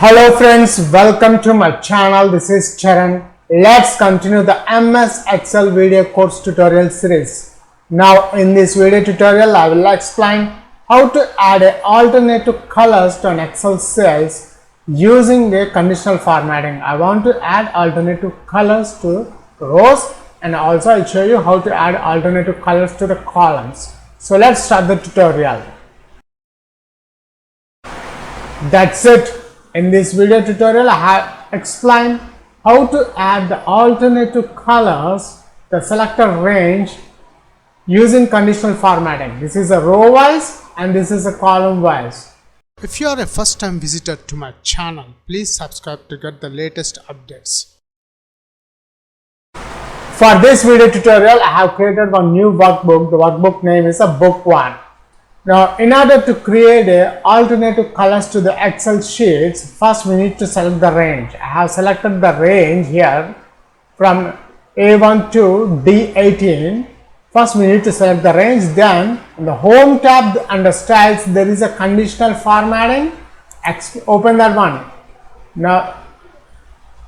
Hello friends, welcome to my channel. This is Charan. Let's continue the MS Excel video course tutorial series. Now in this video tutorial I will explain how to add alternative colors to an Excel cells using a conditional formatting. I want to add alternative colors to rows and also I'll show you how to add alternative colors to the columns. So let's start the tutorial. That's it. In this video tutorial, I have explained how to add the alternative colors, the selector range using conditional formatting. This is a row wise and this is a column wise. If you are a first time visitor to my channel, please subscribe to get the latest updates. For this video tutorial, I have created one new workbook. The workbook name is a book 1. Now, in order to create alternative colors to the Excel sheets, first we need to select the range. I have selected the range here from A1 to D18. First we need to select the range, then in the home tab under styles there is a conditional formatting. Open that one. Now,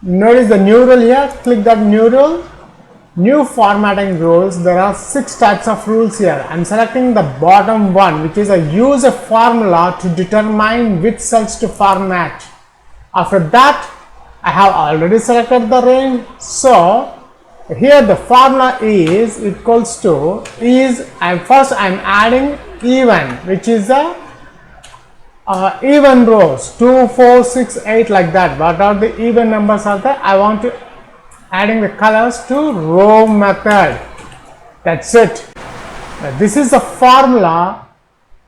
notice the new rule here, click that new rule. New formatting rules. There are 6 types of rules here. I am selecting the bottom one, which is a use a formula to determine which cells to format. After that, I have already selected the range. So here the formula is equals to first I am adding even, which is the even rows 2, 4, 6, 8 like that. What are the even numbers are there? I want to adding the colors to row method. That's it. Now, this is the formula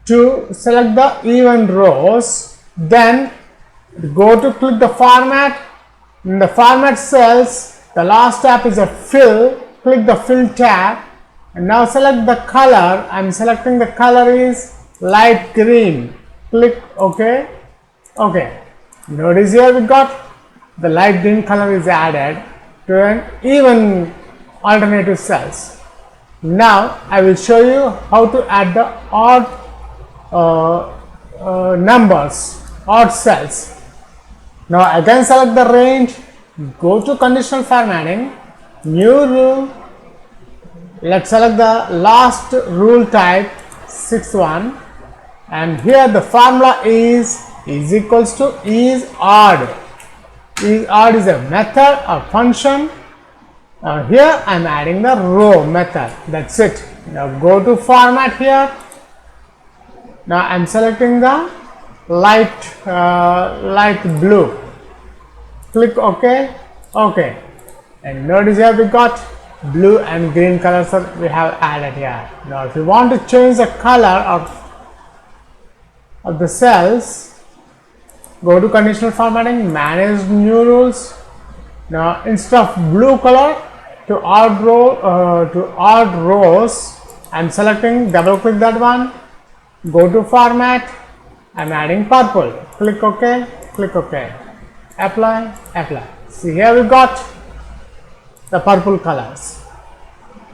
to select the even rows. Then go to click the format. In the format cells, the last tab is a fill. Click the fill tab and now select the color. I am selecting the color is light green. Click OK. OK. Notice here we got the light green color is added to an even alternative cells. Now I will show you how to add the odd numbers, odd cells. Now again select the range, go to conditional formatting, new rule. Let's select the last rule type, 6th one, and here the formula is equals to is odd. Is odd is a method or function. Here I am adding the row method. That's it. Now go to format here. Now I am selecting the light blue. Click OK. OK. And notice here we got blue and green colors we have added here. Now if you want to change the color of the cells, go to conditional formatting, manage new rules. Now instead of blue color to odd rows, I am selecting, double click that one, go to format, I am adding purple. Click OK, click OK, apply, apply. See here we got the purple colors.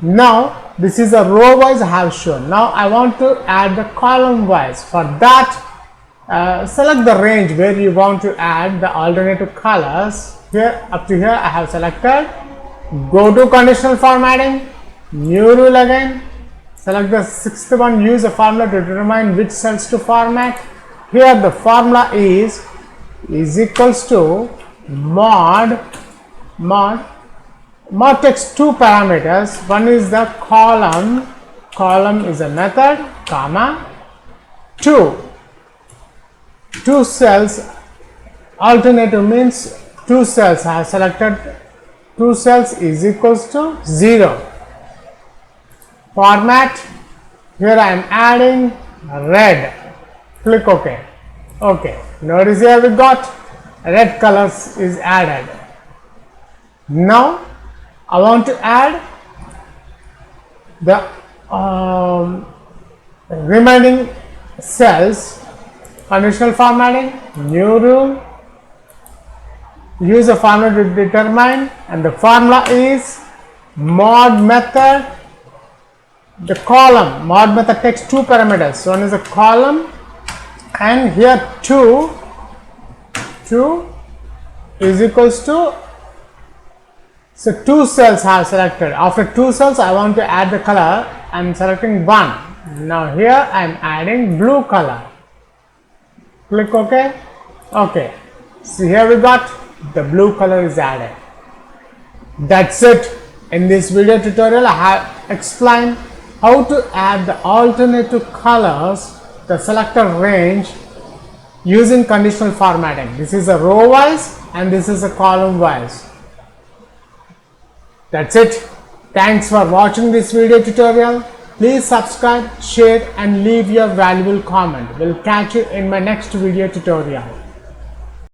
Now this is a row wise I have shown. Now I want to add the column wise. For that, select the range where you want to add the alternative colors. Here up to here I have selected. Go to conditional formatting, new rule again, select the 6th one, use a formula to determine which cells to format. Here the formula is equals to mod takes 2 parameters. One is the column is a method, comma 2 cells, alternative means 2 cells. I have selected 2 cells is equals to 0. Format, here I am adding red. Click OK. OK. Notice here we got red colors is added. Now I want to add the remaining cells. Conditional formatting, new rule, use a formula to determine, and the formula is mod method. The column, mod method takes 2 parameters. One is a column and here 2 2 is equals to, so 2 cells I have selected. After 2 cells I want to add the color. I am selecting 1. Now here I am adding blue color. Click OK. OK. So here we got the blue color is added. That's it. In this video tutorial I have explained how to add the alternative colors, the selector range using conditional formatting. This is a row wise and this is a column wise. That's it. Thanks for watching this video tutorial. Please subscribe, share and leave your valuable comment. We'll catch you in my next video tutorial.